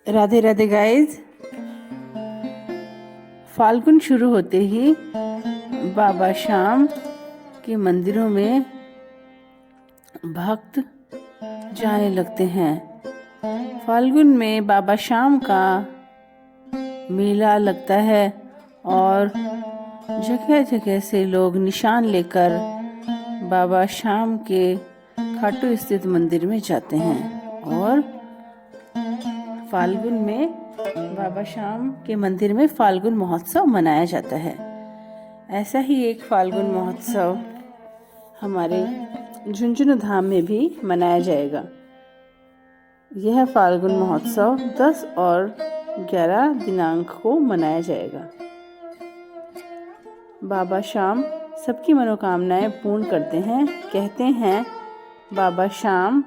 Radhe Radhe guys. Phalgun शुरू होते ही बाबा श्याम के मंदिरों में भक्त जाने लगते हैं। फाल्गुन में बाबा श्याम का मेला लगता है और जगह जगह से लोग निशान लेकर बाबा श्याम के खाटू स्थित मंदिर में जाते हैं और फाल्गुन में बाबा श्याम के मंदिर में फाल्गुन महोत्सव मनाया जाता है। ऐसा ही एक फाल्गुन महोत्सव हमारे झुंझुनू धाम में भी मनाया जाएगा। यह फाल्गुन महोत्सव 10 और 11 दिनांक को मनाया जाएगा। बाबा श्याम सबकी मनोकामनाएं पूर्ण करते हैं। कहते हैं बाबा श्याम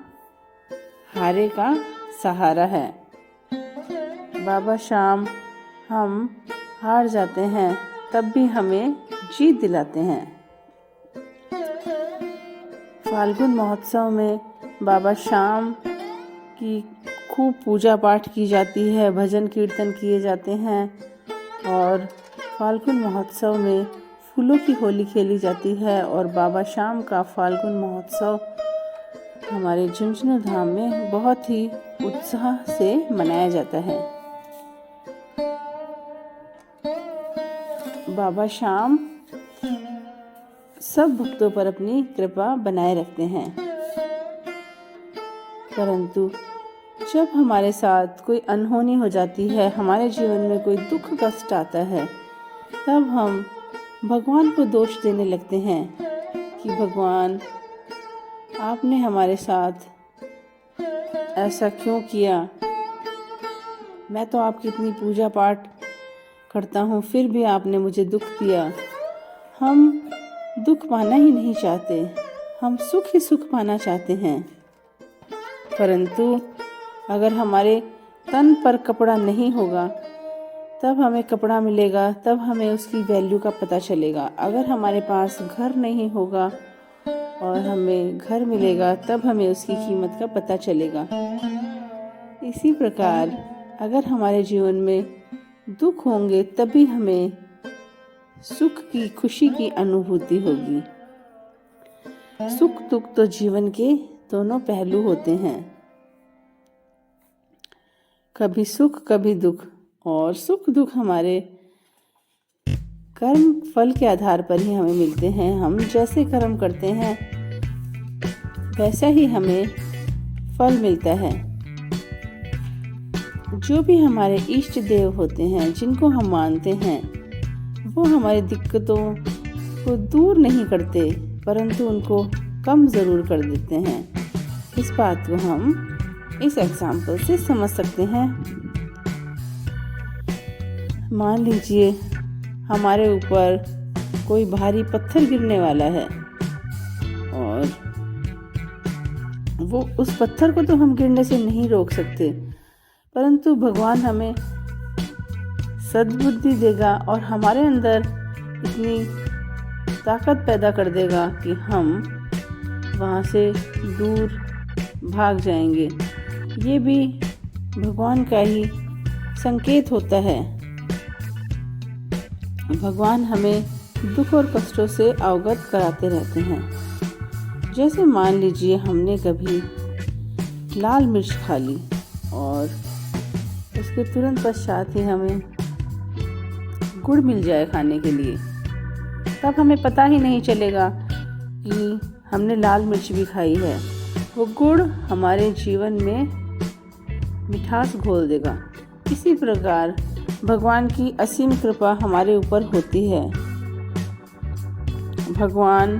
हारे का सहारा है। बाबा श्याम हम हार जाते हैं तब भी हमें जीत दिलाते हैं। फाल्गुन महोत्सव में बाबा श्याम की खूब पूजा पाठ की जाती है, भजन कीर्तन किए जाते हैं और फाल्गुन महोत्सव में फूलों की होली खेली जाती है और बाबा श्याम का फाल्गुन महोत्सव हमारे झुंझुनू धाम में बहुत ही उत्साह से मनाया जाता है। बाबा श्याम सब भक्तों पर अपनी कृपा बनाए रखते हैं, परंतु जब हमारे साथ कोई अनहोनी हो जाती है, हमारे जीवन में कोई दुख कष्ट आता है, तब हम भगवान को दोष देने लगते हैं कि भगवान आपने हमारे साथ ऐसा क्यों किया। मैं तो आपकी इतनी पूजा पाठ करता हूँ, फिर भी आपने मुझे दुख दिया। हम दुख पाना ही नहीं चाहते, हम सुख ही सुख पाना चाहते हैं। परंतु अगर हमारे तन पर कपड़ा नहीं होगा तब हमें कपड़ा मिलेगा, तब हमें उसकी वैल्यू का पता चलेगा। अगर हमारे पास घर नहीं होगा और हमें घर मिलेगा तब हमें उसकी कीमत का पता चलेगा। इसी प्रकार अगर हमारे जीवन में दुख होंगे तभी हमें सुख की, खुशी की अनुभूति होगी। सुख दुख तो जीवन के दोनों पहलू होते हैं, कभी सुख कभी दुख, और सुख दुख हमारे कर्म फल के आधार पर ही हमें मिलते हैं। हम जैसे कर्म करते हैं वैसा ही हमें फल मिलता है। जो भी हमारे इष्ट देव होते हैं, जिनको हम मानते हैं, वो हमारी दिक्कतों को दूर नहीं करते परंतु उनको कम ज़रूर कर देते हैं। इस बात को हम इस एग्जाम्पल से समझ सकते हैं। मान लीजिए हमारे ऊपर कोई भारी पत्थर गिरने वाला है और वो उस पत्थर को तो हम गिरने से नहीं रोक सकते, परंतु भगवान हमें सद्बुद्धि देगा और हमारे अंदर इतनी ताकत पैदा कर देगा कि हम वहाँ से दूर भाग जाएंगे। ये भी भगवान का ही संकेत होता है। भगवान हमें दुख और कष्टों से अवगत कराते रहते हैं। जैसे मान लीजिए हमने कभी लाल मिर्च खा ली और उसके तुरंत पश्चात ही हमें गुड़ मिल जाए खाने के लिए, तब हमें पता ही नहीं चलेगा कि हमने लाल मिर्च भी खाई है। वो गुड़ हमारे जीवन में मिठास घोल देगा। इसी प्रकार भगवान की असीम कृपा हमारे ऊपर होती है। भगवान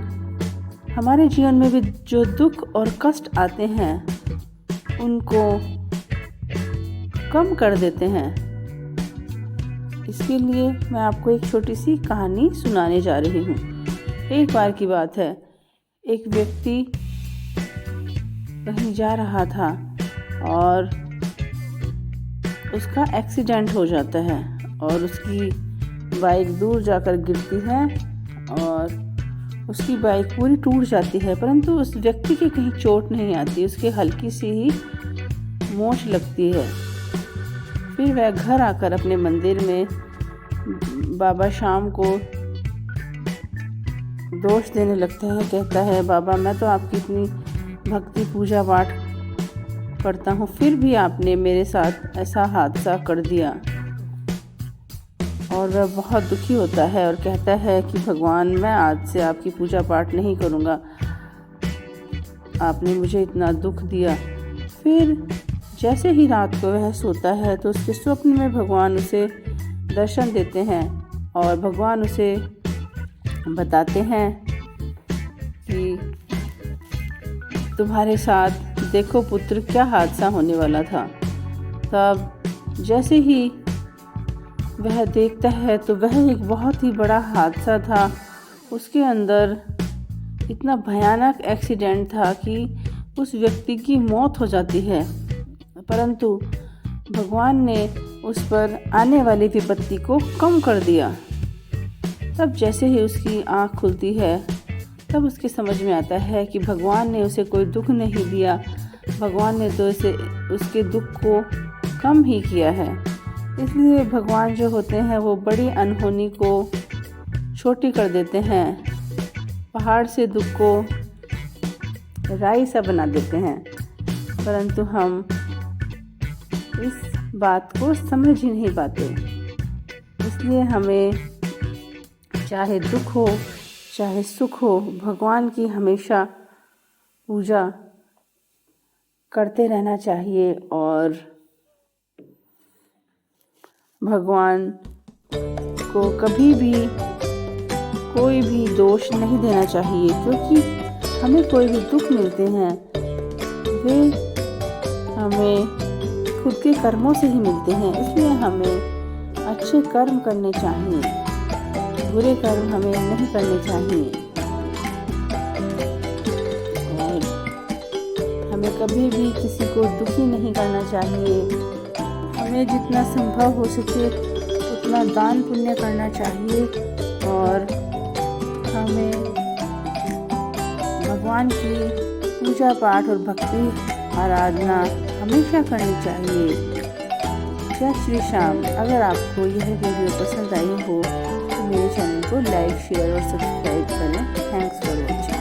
हमारे जीवन में भी जो दुख और कष्ट आते हैं उनको कम कर देते हैं। इसके लिए मैं आपको एक छोटी सी कहानी सुनाने जा रही हूँ। एक बार की बात है, एक व्यक्ति कहीं जा रहा था और उसका एक्सीडेंट हो जाता है और उसकी बाइक दूर जाकर गिरती है और उसकी बाइक पूरी टूट जाती है, परंतु उस व्यक्ति के कहीं चोट नहीं आती, उसके हल्की सी ही मोच लगती है। फिर वह घर आकर अपने मंदिर में बाबा श्याम को दोष देने लगता है। कहता है, बाबा मैं तो आपकी इतनी भक्ति पूजा पाठ करता हूँ, फिर भी आपने मेरे साथ ऐसा हादसा कर दिया। और वह बहुत दुखी होता है और कहता है कि भगवान मैं आज से आपकी पूजा पाठ नहीं करूँगा, आपने मुझे इतना दुख दिया। फिर जैसे ही रात को वह सोता है तो उसके स्वप्न में भगवान उसे दर्शन देते हैं और भगवान उसे बताते हैं कि तुम्हारे साथ देखो पुत्र क्या हादसा होने वाला था। तब जैसे ही वह देखता है तो वह एक बहुत ही बड़ा हादसा था। उसके अंदर इतना भयानक एक्सीडेंट था कि उस व्यक्ति की मौत हो जाती है, परंतु भगवान ने उस पर आने वाली विपत्ति को कम कर दिया। तब जैसे ही उसकी आँख खुलती है तब उसके समझ में आता है कि भगवान ने उसे कोई दुख नहीं दिया, भगवान ने तो उसके दुख को कम ही किया है। इसलिए भगवान जो होते हैं वो बड़ी अनहोनी को छोटी कर देते हैं, पहाड़ से दुख को राई सा बना देते हैं, परंतु हम इस बात को समझ ही नहीं पाते। इसलिए हमें चाहे दुख हो चाहे सुख हो, भगवान की हमेशा पूजा करते रहना चाहिए और भगवान को कभी भी कोई भी दोष नहीं देना चाहिए, क्योंकि हमें कोई भी दुख मिलते हैं वे हमें खुद के कर्मों से ही मिलते हैं। इसलिए हमें अच्छे कर्म करने चाहिए, बुरे कर्म हमें नहीं करने चाहिए और हमें कभी भी किसी को दुखी नहीं करना चाहिए। हमें जितना संभव हो सके उतना दान पुण्य करना चाहिए और हमें भगवान की पूजा पाठ और भक्ति आराधना हमेशा करनी चाहिए। जय श्री श्याम। अगर आपको यह वीडियो पसंद आई हो तो मेरे चैनल को लाइक शेयर और सब्सक्राइब करें। Thanks for watching.